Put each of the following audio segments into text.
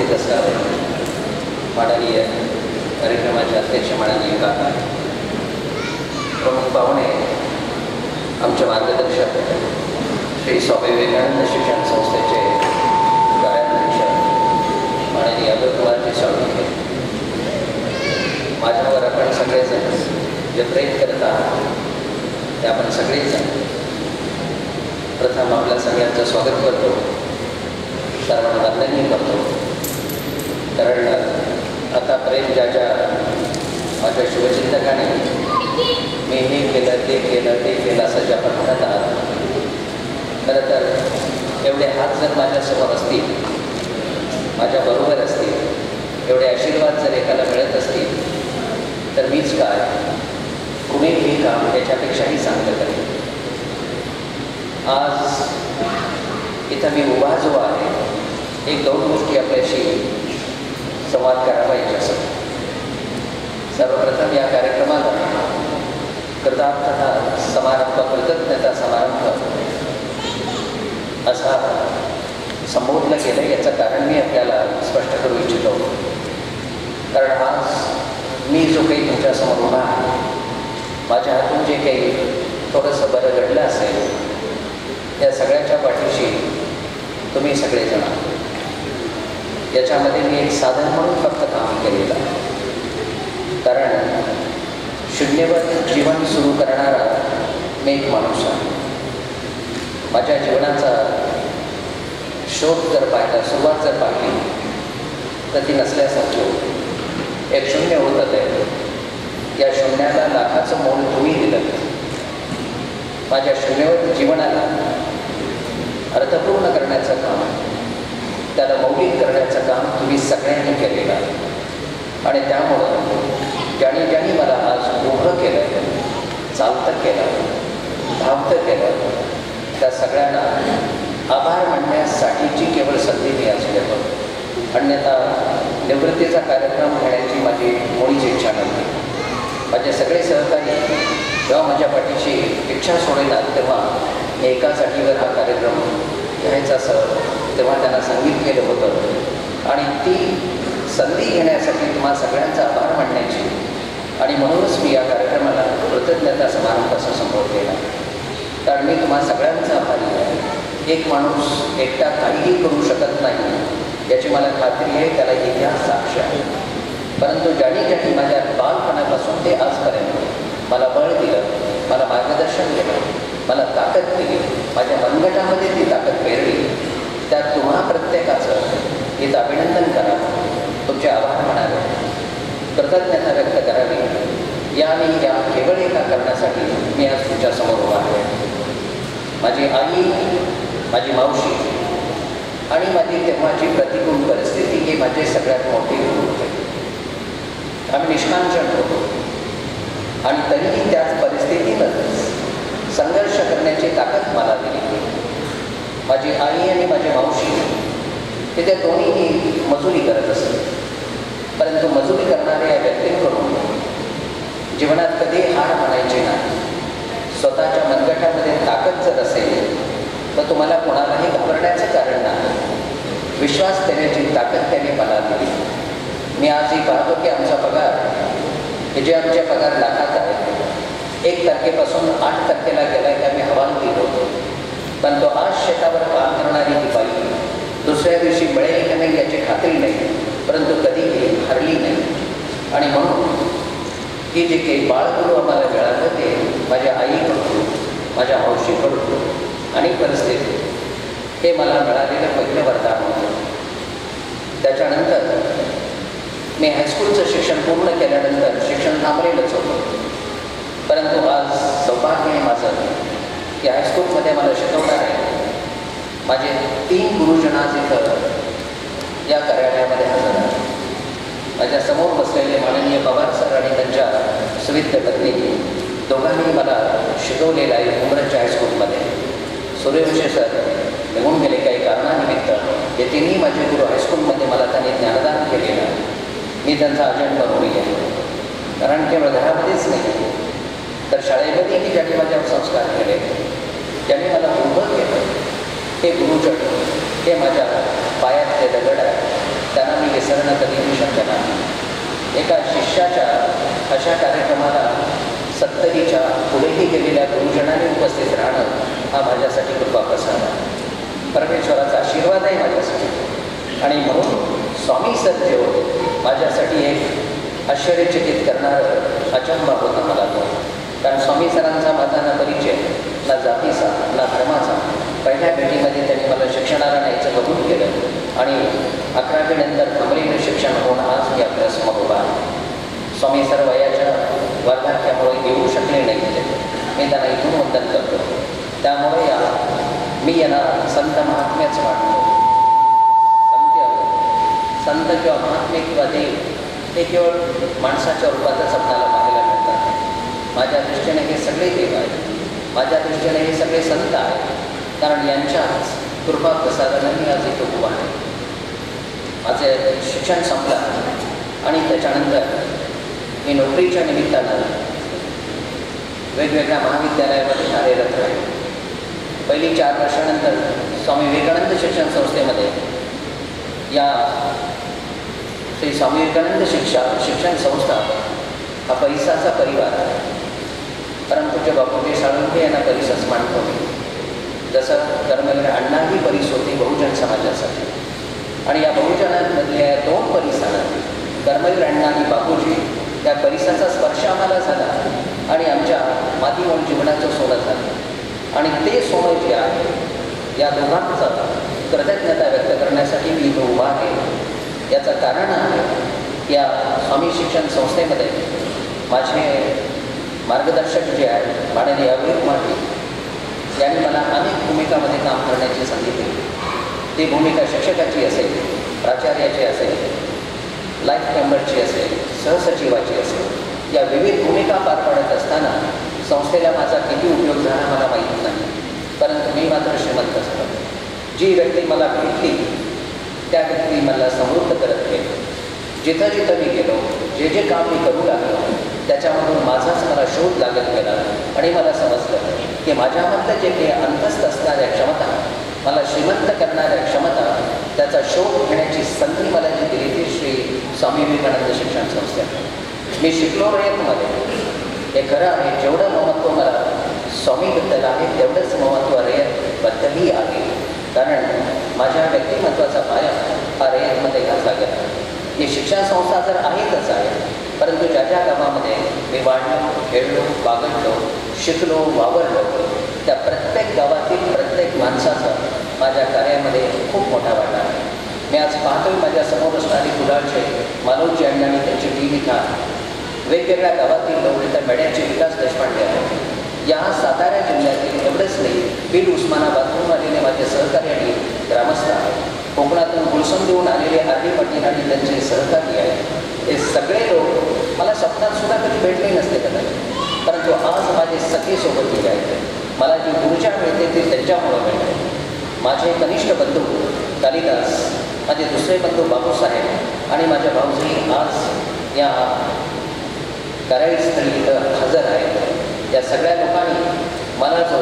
उपस्थित असणारे माननीय कार्यक्रमाचे अध्यक्ष माननीय काका, प्रमुख पाहुणे, आमचे मार्गदर्शक श्री स्वामी विवेकानंद शिक्षण संस्थेचे कार्याध्यक्ष माननीय अभयकुमारजी साळुंखे, माझ्यावर आपण सगळेजण जे प्रेम करत आहात ते आपण सगळेजण प्रथम आपल्या सगळ्यांचं स्वागत करतो, सर्वांना वंदनही करतो. कारण आतापर्यंत ज्या माझ्या शुभचिंतकाने मी हे केलं ते केलं असं जे आपण म्हणत आहात, खरं तर एवढे हात जर माझ्यासमोर असतील, माझ्याबरोबर असतील, एवढे आशीर्वाद जर एकाला मिळत असतील, तर मीच काय कुणी हे काम त्याच्यापेक्षाही चांगलं करेन. आज इथं मी उभा जो आहे, एक दोन गोष्टी आपल्याशी संवाद करावा याच्यासाठी. सर्वप्रथम या कृतज्ञता समारंभ कृतज्ञता समारंभ असा संबोधलं गेलं. याचं कारण मी आपल्याला स्पष्ट करू इच्छितो. कारण आज मी जो काही तुमच्यासमोर उभा आहे, माझ्या हातून जे काही थोडंसं बरं घडलं असेल, या सगळ्याच्या पाठीशी तुम्ही सगळेजण. याच्यामध्ये मी एक साधन म्हणून फक्त काम केलेलं आहे. कारण शून्यवर जीवन सुरू करणारा मी एक माणूस आहे. माझ्या जीवनाचा शोध जर पाहिला, सुरुवात जर पाहिली, तर ती नसल्यासारखी होती. एक शून्य होतं ते. या शून्याला लाखाचं मोल तुम्ही दिलं. माझ्या शून्यवर जीवनाला अर्थपूर्ण करण्याचं काम, त्याला मौलिक करण्याचं काम तुम्ही सगळ्यांनी केलेलं आहे. आणि त्यामुळं ज्याने मला आज उभं केलं, चालतं केलं, धावतं केलं, त्या सगळ्यांना आभार मानण्यासाठीची केवळ संधी मी आज घेतो. अन्यथा निवृत्तीचा कार्यक्रम घेण्याची माझी मुळीच इच्छा नव्हती. माझे सगळे सहकारी जेव्हा माझ्या पाठीशी इच्छा सोडणार, तेव्हा एका जागेवर हा कार्यक्रम घ्यायचा असं तेव्हा त्यांना सांगितलेलं होतं. आणि ती संधी घेण्यासाठी तुम्हा सगळ्यांचा आभार मानण्याची, आणि म्हणूनच मी या कार्यक्रमाला कृतज्ञता समारंभ असं संबोधलेला. कारण मी तुम्हा सगळ्यांचा आभारी आहे. एक माणूस एकटा काहीही करू शकत नाही याची मला खात्री आहे, त्याला इतिहास साक्ष आहे. परंतु ज्यांनी माझ्या बालपणापासून ते आजपर्यंत मला बळ दिलं, मला मार्गदर्शन केलं, मला ताकद दिली, माझ्या मनगटामध्ये ती ताकद पेरली, त्या तुम्हा प्रत्येकाचं इथं अभिनंदन करावं, तुमचे आभार मानावे, कृतज्ञता व्यक्त करावी. या आणि या केवळ एका करण्यासाठी मी आज तुमच्यासमोर उभा आहे. माझी आई, माझी मावशी आणि माझी तेव्हाची प्रतिकूल परिस्थिती ही माझे सगळ्यात मोठे गुरु होते. आम्ही निष्कांचन होतो आणि तरीही त्याच परिस्थितीतच संघर्ष करण्याची ताकद मला दिली. माझी आई आणि माझी मावशी हे त्या दोन्हीही मजुरी करत असते. परंतु मजुरी करणाऱ्या या व्यक्तींकडून जीवनात कधी हार मानायची नाही. स्वतःच्या मनगटामध्ये ताकद जर असेल तर तुम्हाला कोणालाही घाबरण्याचं कारण नाही. विश्वास देण्याची ताकद त्याने मला दिली. मी आजही पाहतो की आमचा पगार, हे जे आमचे पगार लाखात आहेत, 1 तारखेपासून 8 तारखेला गेला की आम्ही हवाल दिलो होतो. पण तो आज शेतावर काम करणारी ही बाई दुसऱ्या दिवशी मिळेल की नाही याची खात्री नाही, परंतु कधीही हरली नाही. आणि म्हणून ही जे काही बाळगुरू आम्हाला मिळालं ते माझ्या आईकडून, माझ्या मावशीकडून आणि परिस्थिती, हे मला मिळालेलं पहिलं वरदान होतं. त्याच्यानंतर मी हायस्कूलचं शिक्षण पूर्ण केल्यानंतर शिक्षण थांबलेलंच होतं. परंतु आज सौभाग्य आहे माझं की हायस्कूलमध्ये मला शिकवणार आहे माझे 3 गुरुजन आज इथं या कार्यालयामध्ये हजर आहेत. माझ्या समोर बसलेले माननीय पवार सर आणि त्यांच्या सुविद्य पत्नी दोघांनी मला शिकवलेलं आहे उमरच्या हायस्कूलमध्ये. सूर्यवंशी सर निघून गेले काही कारणानिमित्त. हे तिन्ही माझे गुरु हायस्कूलमध्ये मला त्यांनी ज्ञानदान केलेलं आहे. मी त्यांचा अजंड ऋणी आहे. कारण केवळ घरामध्येच नाही तर शाळेमध्येही ज्यांनी माझ्यावर संस्कार केले, ज्यांनी मला उभं केलं, हे गुरुजन, हे माझ्या पायातले दगड आहे. त्यांना मी विसरणं कधीही शक्य नाही. एका शिष्याच्या अशा कार्यक्रमाला 70च्या पुढेही गेलेल्या गुरुजनांनी उपस्थित राहणं हा माझ्यासाठी कृपा प्रसाद आहे, परमेश्वराचा आशीर्वाद आहे माझ्यासाठी. आणि म्हणून स्वामी सर जे होते माझ्यासाठी एक आश्चर्यचकित करणारं अचंबा होता मला तो. कारण स्वामी सरांचा माझा ना परिचय, ना जातीचा, ना धर्माचा. पहिल्या भेटीमध्ये त्यांनी मला शिक्षणाला न्यायचं कबूल केलं आणि 11वी नंतर थांबलेलं शिक्षण होऊन आज मी आपल्या समोर उभा आहे. स्वामी सर वयाच्या वार्धक्यामुळे येऊ शकले नाही, मी त्यांना इथून वंदन करतो. त्यामुळे मी यांना संत महात्म्याच मानतो. संत किंवा महात्मे किंवा देव हे केवळ माणसाच्या रूपातच आपल्याला पाहायला मिळतात. माझ्या दृष्टीने हे सगळे देव आहेत, माझ्या दृष्टीने हे सगळे संत आहेत, कारण यांच्याच कृपा प्रसादाने मी आज इथं उभा आहे. माझे शिक्षण संपलं आणि त्याच्यानंतर मी नोकरीच्या निमित्तानं वेगवेगळ्या महाविद्यालयामध्ये कार्यरत राहिले. पहिली 4 वर्षानंतर स्वामी विवेकानंद शिक्षण संस्थेमध्ये या श्री स्वामी विवेकानंद शिक्षण संस्था हा परिसाचा परिवार आहे, परंतु जे बापूजी साळुंखे यांना परिसच मानतो मी. जसं कर्मवीर अण्णाही परिस होती बहुजन समाजासाठी, आणि या बहुजनांमधल्या 2 परिसांना कर्मवीर अण्णा आणि बापूजी त्या परिसाचा स्पर्श आम्हाला झाला आणि आमच्या मातीमोल जीवनाचं सोनं झालं. आणि ते सोनं जे आहे या दोघांचं कृतज्ञता व्यक्त करण्यासाठी मी इथं उभा आहे. याचं कारण आहे या स्वामी शिक्षण संस्थेमध्ये माझे मार्गदर्शक जे आहेत माननीय अभिर माटी यांनी मला अनेक भूमिकामध्ये काम करण्याची संधी दिली. ती भूमिका शिक्षकाची असेल, प्राचार्याची असेल, लाईफ मेंबरची असेल, सहसचिवाची असेल. या विविध भूमिका पार पाडत असताना संस्थेला माझा किती उपयोग झाला मला माहीत नाही, परंतु मी मात्र श्रीमंत झालो. जी व्यक्ती मला भेटली त्या व्यक्ती मला समृद्ध करत गेली. जिथं जिथं मी गेलो, जे जे काम मी करू लागलो त्याच्यामधून माझाच मला शोध लागत गेला आणि मला समजलं की माझ्यामधलं जे काही अंतस्थ असणाऱ्या क्षमता, मला श्रीमंत करणाऱ्या क्षमता, त्याचा शोध घेण्याची संधी मला जी दिली ती श्री स्वामी विवेकानंद शिक्षण संस्थेत. मी शिकलो रयतमध्ये, हे खरं आहे. जेवढं महत्त्व मला स्वामीबद्दल आहे तेवढंच महत्त्व रयतबद्दलही आहे, कारण माझ्या व्यक्तिमत्वाचा पाया हा रयतमध्ये घातला गेला. ही शिक्षण संस्था तर आहेतच आहे, परंतु ज्या ज्या गावामध्ये मी वाढलो, खेळलो, बागडलो, शिकलो, वावरलो, त्या प्रत्येक गावातील प्रत्येक माणसाचा माझ्या कार्यामध्ये खूप मोठा वाटा आहे. मी आज पाहतोय माझ्यासमोर असणारी कुडाळचे मालोजी अण्णा आणि त्यांची टीम इथं वेगवेगळ्या गावातील लोक इथं मेड्याचे विकास देशपांडे आहेत. या सातारा जिल्ह्यातील एवढंच नाही, बीड उस्मानाबादहून आलेले माझे सहकारी आणि ग्रामस्थ आहेत. कोकणातून गुळसम देऊन आलेले आर.डी. पाटील आणि त्यांचे सहकारी आहेत. हे सगळे लोक मला स्वप्नात सुद्धा कधी भेटले नसते कदाचित, परंतु आज माझे सगळे सोबत गेले आहेत. मला जी ऊर्जा मिळते ती त्यांच्यामुळं मिळते. माझे कनिष्ठ बंधू कालिदास, माझे दुसरे बंधू बापूसाहेब आणि माझ्या भाऊजी आज या कार्यस्थळी इथं हजर आहेत. या सगळ्या लोकांनी मला जो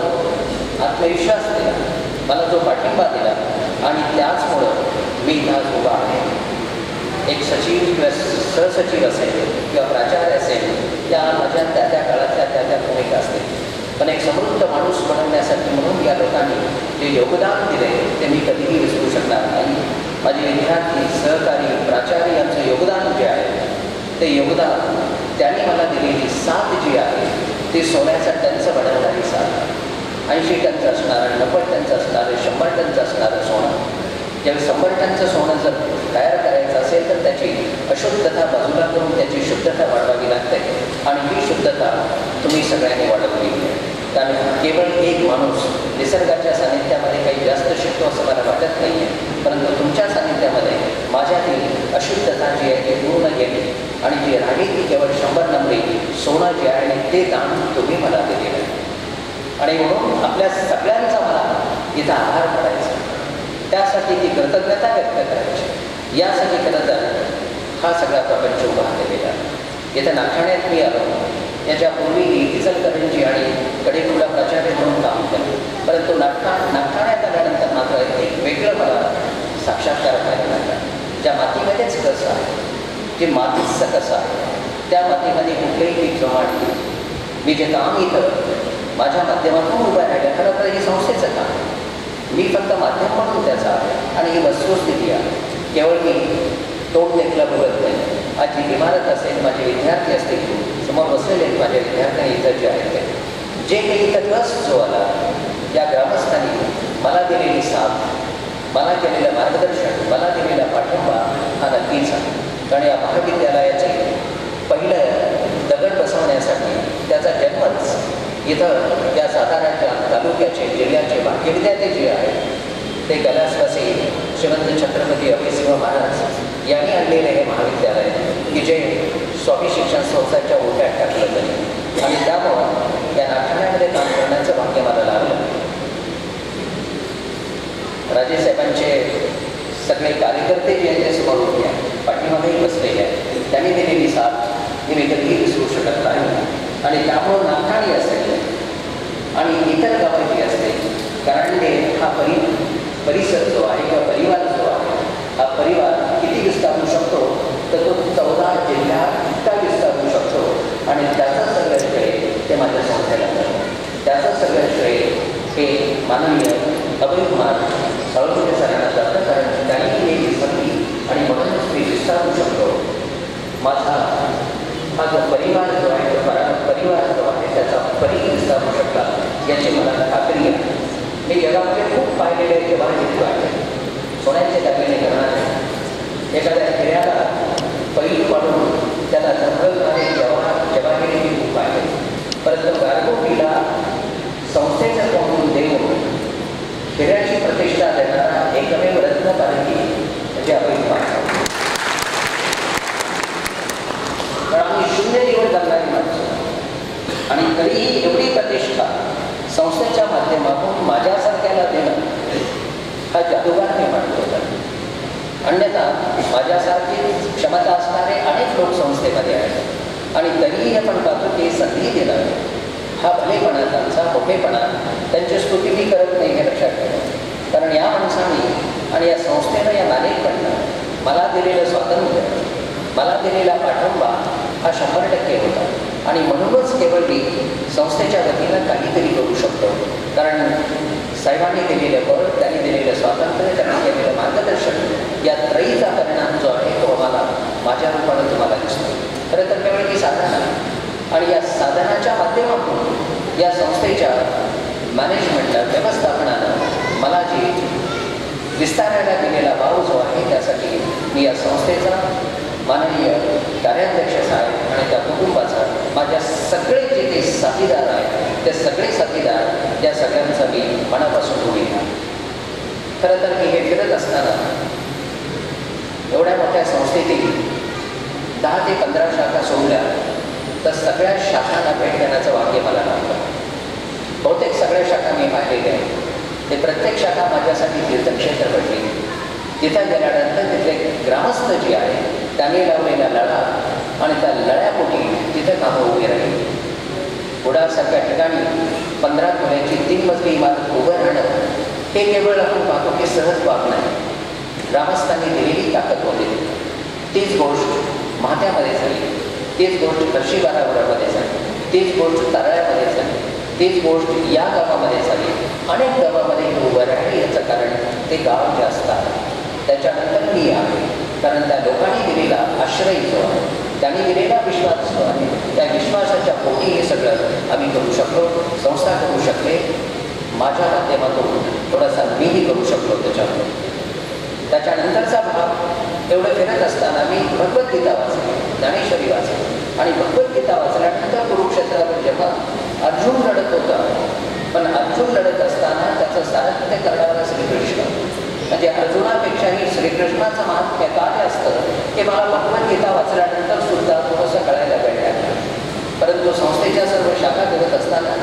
आत्मविश्वास दिला, मला जो पाठिंबा दिला आणि त्याचमुळं मी आज उभा आहे. एक सचिव किंवा सहसचिव असेल किंवा प्राचार्य असेल, त्या माझ्या त्या त्या काळातल्या त्या त्या भूमिका असतील, पण एक समृद्ध माणूस बनवण्यासाठी म्हणून या लोकांनी जे योगदान दिले ते मी कधीही विसरू शकणार नाही. माझे विद्यार्थी, सहकारी, प्राचार्य यांचं योगदान जे आहे ते योगदान, त्यांनी मला दिलेली साथ जी आहे ती सोन्याचा टनचं बनवणारी साथ. 80 टनचं असणारं, 90 टनचं असणारं, 100 टनचं असणारं सोनं. ज्यावेळी 100 टनचं सोनं जर तयार करायचं असेल तर त्याची अशुद्धता बाजूला करून त्याची शुद्धता वाढवावी लागते, आणि ही शुद्धता तुम्ही सगळ्यांनी वाढवली. कारण केवळ एक माणूस निसर्गाच्या सानिध्यामध्ये काही जास्त शिकतो असं मला वाटत नाही आहे, परंतु तुमच्या सानिध्यामध्ये माझ्यातील अशुद्धता जी आहे ती पूर्ण गेली आणि जी राहिली ती केवळ 100 नंबरी सोनं जे आहे ते दान तुम्ही मला दिलेलं आहे. आणि म्हणून आपल्या सगळ्यांचा मला इथं आभार करायचा, त्यासाठी ती कृतज्ञता व्यक्त करायची. यासाठी खरं तर हा सगळा प्रपंच उभा केलेला. इथं नागठाण्यात मी आलो, याच्यापूर्वीही इचलकरंजी आणि कडेकुला प्राचार्य म्हणून काम केलं, परंतु नागठाण्यात आल्यानंतर मात्र एक वेगळं मला साक्षात्कार व्हायला लागला. ज्या मातीमध्येच कसं आहे, जे मातीच कसं आहे, त्या मातीमध्ये कुठलेही पीक जोमाडली. मी जे काम इथं माझ्या माध्यमातून उभं राहिलं, खरं तर हे संस्थेचं काम, मी फक्त माध्यम म्हणून त्याचा आहे. आणि ही वस्तुस्थिती आहे. केवळ मी तोंड देखलं बोलत नाही. आज जी इमारत असेल, माझे विद्यार्थी असतील, समोर बसलेले माझे विद्यार्थी इथं जे आहेत, जे काही इथं कस जो आला, या ग्रामस्थांनी मला दिलेली साथ, मला केलेलं मार्गदर्शन, मला दिलेला पाठिंबा हा नक्कीच आहे. कारण या महाविद्यालयाचे पहिलं दगड बसवण्यासाठी त्याचा जन्मच इथं या साताऱ्याच्या तालुक्याचे, जिल्ह्याचे भाग्यविद्यार्थी जे आहेत ते कैलासवासी श्रीमंत छत्रपती अभयसिंह महाराज यांनी आणलेले हे महाविद्यालय, की जे स्वामी शिक्षण संस्थेच्या ओट्यात टाकलं तरी. आणि त्यामुळं या नागठाण्यामध्ये काम करण्याचं भाग्य मला लाभलं. राजेसाहेबांचे सगळे कार्यकर्ते जे आहेत ते समोर उभे आहेत, पाठीमागेही बसलेले आहेत. त्यांनी दिलेली साथ ही मी कधीही विसरू शकत नाही. आणि त्यामुळं नागठाणी असेल आणि इतर गावं जी असते, कारण ते हा परिसर जो आहे किंवा परिवार जो आहे, हा परिवार किती विस्तारू शकतो तर तो 14 जिल्ह्यात इतका विस्तारू शकतो. आणि त्याचं सगळं श्रेय ते माझ्या संस्थेला जातं. त्याचं सगळं श्रेय हे माननीय अभयकुमार साळुंखे सरांना जातं. कारण त्यांनी ही संधी आणि म्हणूनच मी विस्तारू शकतो. माझा हा जो परिवार जो आहे, तो परिवार जो आहे त्याचा परी विस्तारू शकला याची मला खात्री आहे. मी जगामध्ये खूप पाहिलेले जेव्हा जितू आहे, सोन्याचे दागिने करणारे, एखाद्या खेळाला पैलू पाडून त्याला जंगलणारे जवागिरी मी खूप आहे. परंतु गारगोटीला संस्थेचं पाहून देऊन खेळाची प्रतिष्ठा देणारा एकमेव रत्नकारकी म्हणजे अभयकुमार. कारण आम्ही शून्य निवड करणारी माणसं आणि तरीही एवढी प्रतिष्ठा संस्थेच्या माध्यमातून माझ्यासारख्याला देणं हा जादूगार निर्माण होता. अन्यथा माझ्यासारखी क्षमता असणारे अनेक लोक संस्थेमध्ये आहेत आणि तरीही आपण पाहतो की संधी देणं हा भलेपणा, त्यांचा मोठेपणा, त्यांची स्तुती मी करत नाही हे लक्षात ठेवा. कारण या माणसांनी आणि या संस्थेनं, या नागरिकांना मला दिलेलं स्वातंत्र्य, मला दिलेला पाठिंबा हा 100% होता. आणि म्हणूनच केवळ मी संस्थेच्या वतीनं काहीतरी करू शकतो. कारण साहेबांनी दिलेलं बळ, त्यांनी दिलेलं स्वातंत्र्य, त्यांनी केलेलं मार्गदर्शन या त्रयीचा परिणाम जो आहे तो आम्हाला माझ्या रूपाने तुम्हाला दिसतो. खरं तर केवळ ही साधना आणि या साधनाच्या माध्यमातून या संस्थेच्या मॅनेजमेंटला, व्यवस्थापनानं मला जी विस्तारायला दिलेला भाव जो आहे त्यासाठी मी या संस्थेचा, माननीय कार्याध्यक्ष साहेब आणि त्या कुटुंबाचा, माझ्या सगळे जे ते साथीदार आहेत ते सगळे साथीदार या सगळ्यांचा मी मनापासून उभी आहे. खरं तर मी हे फिरत असताना एवढ्या मोठ्या संस्थेतील 10 ते 15 शाखा सोडल्या तर सगळ्या शाखांना भेट देण्याचं भाग्य मला लागलं. बहुतेक सगळ्या शाखा मी पाहिलेल्या आहेत. ते प्रत्येक शाखा माझ्यासाठी तीर्थक्षेत्र घडली. तिथं गेल्यानंतर तिथले ग्रामस्थ जे आहे त्यांनी लावलेला लढा आणि त्या लढ्यापोटी तिथं कामं उभी राहिली. कुडासारख्या ठिकाणी 15 खोल्याची 3 मजली इमारत उभं राहणं हे केवळ आपण पाहतो की सहज बाब नाही. ग्रामस्थांनी दिलेली ताकद होती. तीच गोष्ट महात्यामध्ये झाली, तीच गोष्ट कर्शीबारावरामध्ये झाली, तीच गोष्ट तारळ्यामध्ये झाली, तीच गोष्ट या गावामध्ये झाली. अनेक गावामध्ये उभं राहिली याचं कारण ते गाव जास्त आहे. त्याच्यानंतर मी आहे. कारण त्या लोकांनी दिलेला आश्रय जो आहे, त्यांनी दिलेला विश्वास जो आहे, त्या विश्वासाच्या पोटी हे सगळं आम्ही करू शकलो. संस्था करू शकले. माझ्या माध्यमातून थोडासा मीही करू शकलो त्याच्यावर. त्याच्यानंतरचा भाग एवढं फिरत असताना मी भगवद्गीता वाचली, ज्ञानेश्वरी वाचली आणि भगवद्गीता वाचल्यानंतर कुरुक्षेत्रावर जेव्हा अर्जुन लढत होता, पण अर्जुन लढत असताना त्याचं सारथ्य करणारा श्रीकृष्ण, म्हणजे अर्जुनापेक्षाही श्रीकृष्णाचं महात्म्य काय असतं हे मला भगवद्गीता वाचल्यानंतर सुद्धा थोडंसं कळायला मिळालं. परंतु संस्थेच्या सर्व शाखा करत असताना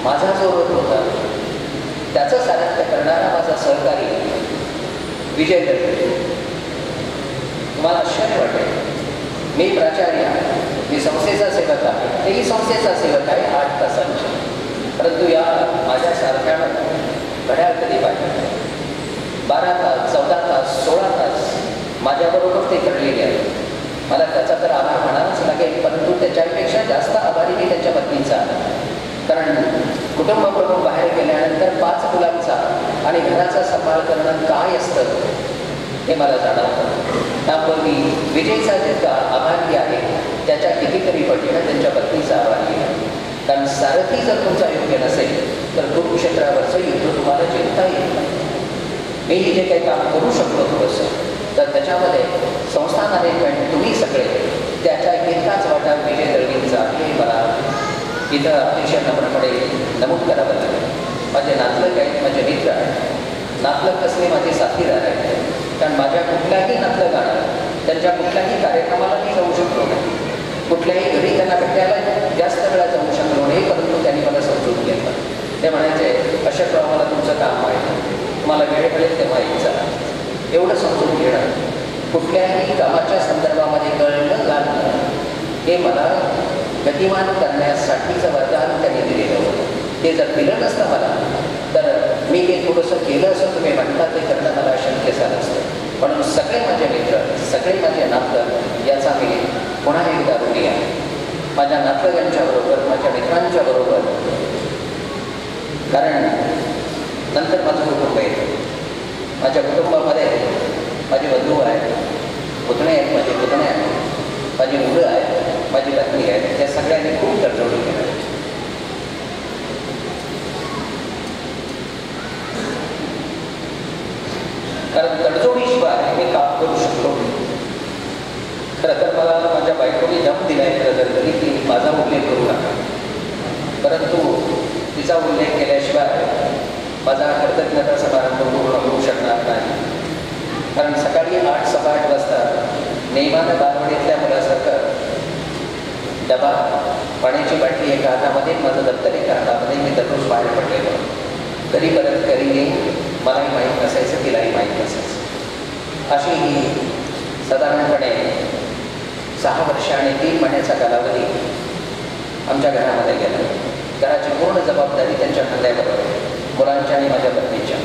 माझा जो रोग होता त्याचं सारथ्य करणारा माझा सहकारी विजय दत्त. तुम्हाला आश्चर्य वाटेल, मी प्राचार्य आहे, मी संस्थेचा सेवक आहे, तेही संस्थेचा सेवक आहे 8 तासांचे. परंतु या माझ्यासारख्यानं घड्याळ कधी पाहिजे. 12 तास 14 तास 16 तास माझ्याबरोबर ते घडलेले आहे. मला त्याचा तर आभार मानावाच लागेल, परंतु त्याच्यापेक्षा जास्त आभारी मी त्याच्या पत्नीचा. कारण कुटुंबाबरोबर बाहेर गेल्यानंतर 5 मुलांचा आणि घराचा सांभाळ करणं काय असतं हे मला जाणवतं. त्यामुळे मी विजयचा जितका आभारी आहे त्याच्या कितीतरी पटीनं त्यांच्या पत्नीचा आभारी आहे. कारण सारथी जर तुमचा योग्य नसेल तर कुरुक्षेत्रावरचं युद्ध तुम्हाला जिंकता येत नाही. मीही जे काही काम करू शकलो थोडंसं, तर त्याच्यामध्ये संस्थान मॅनेजमेंट तुम्ही सगळे त्याच्या इतकाच वाटा विजय दळवींचा हे मला इथं अतिशय नम्रपणे नमूद करावं लागेल. माझे नातलग आहेत, माझे मित्र आहेत. नातलग कसले माझे साथीदार आहेत. कारण माझ्या कुठल्याही नातलगानं त्यांच्या कुठल्याही कार्यक्रमाला मी जाऊ शकलो नाही. कुठल्याही घरी त्यांना भेटायला जास्त वेळा जाऊ शकलो नाही, परंतु त्यांनी मला समजून घेतलं. ते म्हणायचे, अशोकराव मला तुमचं काम माहिती, तुम्हाला वेळ मिळेल तेव्हा येत चला. एवढं समजून घेणं, कुठल्याही कामाच्या संदर्भामध्ये कळणं घालणं हे मला गतिमान करण्यासाठीचं वरदान त्यांनी दिलेलं होतं. ते जर दिलं नसतं मला तर मी हे थोडंसं केलं असं तुम्ही म्हणता ते करणं मला शक्य झालं असतं. म्हणून सगळे माझे मित्र, सगळे माझे नातलग याचा मी पुन्हा एकदा ऋणी आहे. माझ्या नातलगांच्या बरोबर, माझ्या मित्रांच्या बरोबर, कारण नंतर माझं कुटुंब येतं. माझ्या कुटुंबामध्ये माझे बंधू आहेत, पुतणे आहेत, माझे पुतणे आहेत, माझी मुलं आहेत, माझी पत्नी आहे. त्या सगळ्यांनी खूप तडजोडी केल्या. कारण तडजोडीशिवाय मी काम करू शकलो. खरं तर मला माझ्या बायकोने दम दिला आहे खरं तरी की माझा उल्लेख करू नका, परंतु तिचा उल्लेख केल्याशिवाय माझा कृतज्ञता समारंभ पूर्ण होऊ शकणार नाही. कारण सकाळी 8 सव्वा 8 वाजता नेमानं बालवाडीतल्या मुलासारखं डबा, पाण्याची बाटली एका हातामध्ये, माझं दप्तर एका हातामध्ये मी दररोज बाहेर पडलेलो. कधी परत कधी येईल मलाही माहीत नसायचं, तिलाही माहीत नसायचं. अशी ही साधारणपणे 6 वर्ष आणि 3 महिन्याचा कालावधी आमच्या घरामध्ये गेला. घराची पूर्ण जबाबदारी त्यांच्या खांद्यावर, मुलांच्या आणि माझ्या पत्नीच्या.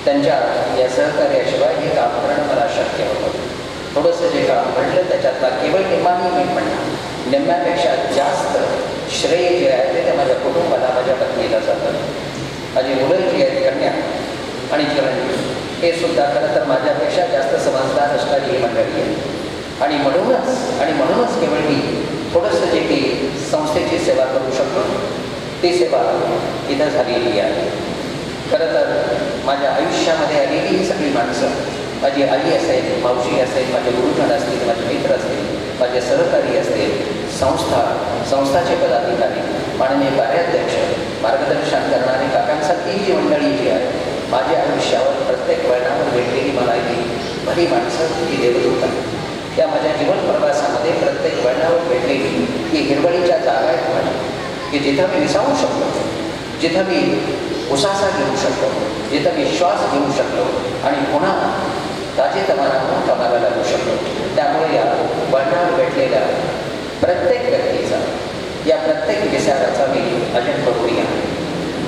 त्यांच्या या सहकार्याशिवाय हे काम करणं मला शक्य होतं. थोडंसं जे काम घडलं त्याच्यातला केवळ निम्माही मी म्हणणार, निम्म्यापेक्षा जास्त श्रेय जे आहे ते माझ्या कुटुंबाला, माझ्या पत्नीला जातं. माझी मुलं जी आहेत, कन्या आणि चिरंजीव, हे सुद्धा खरं तर माझ्यापेक्षा जास्त समजदार असणारी ही मंडळी आहे. आणि म्हणूनच केवळ मी थोडंसं जे की संस्थेची सेवा करू शकतो ती सेवा इथं झालेली आहे. खरं तर माझ्या आयुष्यामध्ये आलेली ही सगळी माणसं, माझी आई असेल, मावशी असेल, माझे गुरुजन असतील, माझे मित्र असतील, माझे सहकारी असतील, संस्थाचे पदाधिकारी, माननीय कार्याध्यक्ष, मार्गदर्शन करणारे काकांसारखी जी मंडळी जी आहे, माझ्या आयुष्यावर प्रत्येक वळणावर भेटलेली मला ही भली माणसं, ही देवदूत आहे. त्या माझ्या जीवन प्रवासामध्ये प्रत्येक वळणावर भेटलेली ही हिरवळीच्या जागा आहेत माझ्या, की जिथं मी विसावू शकतो, जिथं मी उसासा घेऊ शकतो, जिथं मी श्वास घेऊ शकतो आणि पुन्हा ताजेतवाना म्हणून कामाला लागू शकतो. त्यामुळे या वळणावर भेटलेल्या प्रत्येक व्यक्तीचा, या प्रत्येक विचाराचा मी अजून करूया.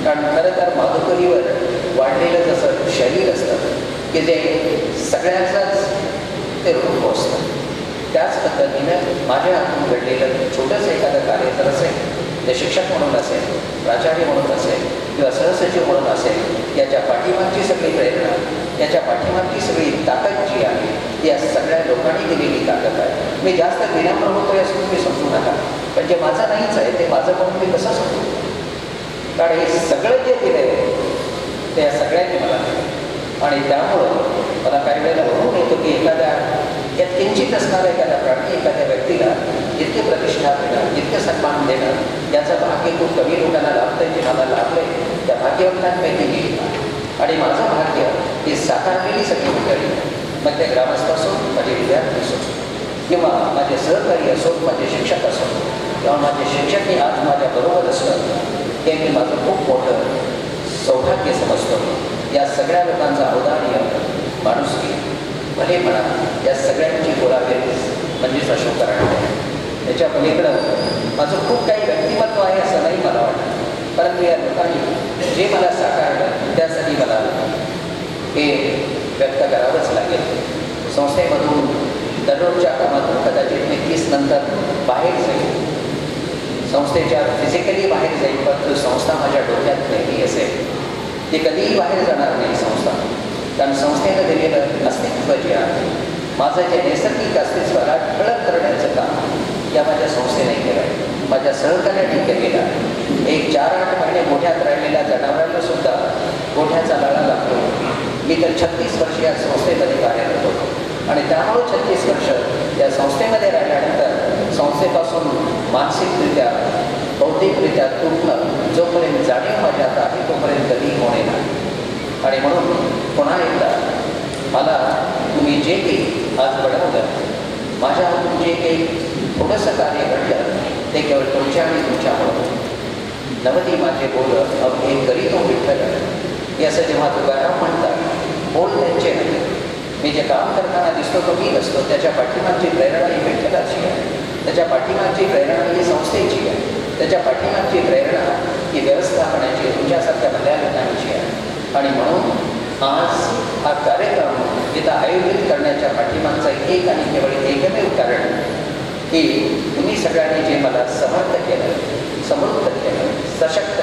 कारण खरं तर माधुकरीवर वाढलेलं जसं शरीर असतं की जे सगळ्यांचाच ते रूप असतं, त्याच पद्धतीनं माझ्या हातून घडलेलं छोटंसं एखादं कार्य जर असेल, ते शिक्षक म्हणून असेल, प्राचार्य म्हणून असेल किंवा सहसचिव म्हणून असेल, याच्या पाठीमागची सगळी प्रेरणा, याच्या पाठीमागची सगळी ताकद जी आहे ती या सगळ्या लोकांनी दिलेली ताकद आहे. मी जास्त विनम्र होतोय असं तुम्ही समजू नका, पण जे माझं नाहीच आहे ते माझं म्हणून मी कसं समजू. कारण हे सगळं जे दिलं आहे ते या सगळ्यांनी मला दिलं. आणि त्यामुळं मला काही वेळेला बघून येतो की एखाद्या यात किंचित असणाऱ्या एखाद्या प्राणी, एखाद्या व्यक्तीला इतके प्रतिष्ठा देणं, इतकं सन्मान देणं, याचं भाग्य खूप कमी लोकांना लाभतं. जे मला लाभलंय त्या भाग्यवंतांपैकी मी. आणि माझं भाग्य ही साकारलेली सगळी मंडळी, मग ते ग्रामस्थ असो, माझे विद्यार्थी असो, किंवा माझे सहकारी असो, माझे शिक्षक असो, किंवा माझे शिक्षकही आज माझ्याबरोबर असणं हे मी माझं खूप मोठं सौभाग्य समजतो. या सगळ्या लोकांचा औदार्य, माणुसकी, भलेपणा, या सगळ्यांची गोळाबेरीज म्हणजेच अशोकराव आहे. त्याच्या पलीकडं माझं खूप काही व्यक्तिमत्व आहे असं नाही मला वाटतं, परंतु या लोकांनी जे मला साकारलं त्यासाठी मला हे व्यक्त करावंच लागेल. संस्थेमधून दररोजच्या कामातून कदाचित मी 30 नंतर बाहेर जाईल, संस्थेच्या फिजिकली बाहेर जाईल, परंतु संस्था माझ्या डोक्यात नेहमी असेल. ती कधीही बाहेर जाणार नाही संस्था, कारण संस्थेनं दिलेलं अस्तित्व जे आहे, माझं जे नैसर्गिक अस्तित्वाला ठळक करण्याचं काम या माझ्या संस्थेने केलं आहे, माझ्या सहकार्याने केलेलं आहे. एक 4-8 महिने गोठ्यात राहिलेल्या जनावरांना सुद्धा गोठ्याचा लळा लागतो. मी तर 36 वर्ष या संस्थेमध्ये कार्यरत होतो आणि त्यामुळे 36 वर्ष या संस्थेमध्ये राहिल्यानंतर संस्थेपासून मानसिकरित्या बौद्धिकरित्या तुटणं जोपर्यंत जाणीव माझ्यात आहे तोपर्यंत कधी होणे नाही. आणि म्हणून पुन्हा एकदा मला तुम्ही जे काही आज बनवलं, माझ्या हातून जे काही थोडंसं कार्य घडलं ते केवळ तुमच्या आणि तुमच्यामुळं. नवती माझे बोल अवघे करीतो विठ्ठल, हे असं जेव्हा तुकाराम म्हणतात, बोल त्यांचे नाही. मी जे काम करताना दिसतो तो मी नसतो, त्याच्या पाठीमागची प्रेरणा ही विठ्ठलाची आहे, त्याच्या पाठीमागची प्रेरणा ही संस्थेची आहे, त्याच्या पाठीमागची प्रेरणा ही व्यवस्थापनाची तुमच्यासारख्या भल्या लोकांची आहे. आणि म्हणून आज हा कार्यक्रम इथं आयोजित करण्याच्या पाठीमागचं एक आणि केवळ एकमेव कारण की तुम्ही सगळ्यांनी जे मला समर्थ केलं, समृद्ध केलं, सशक्त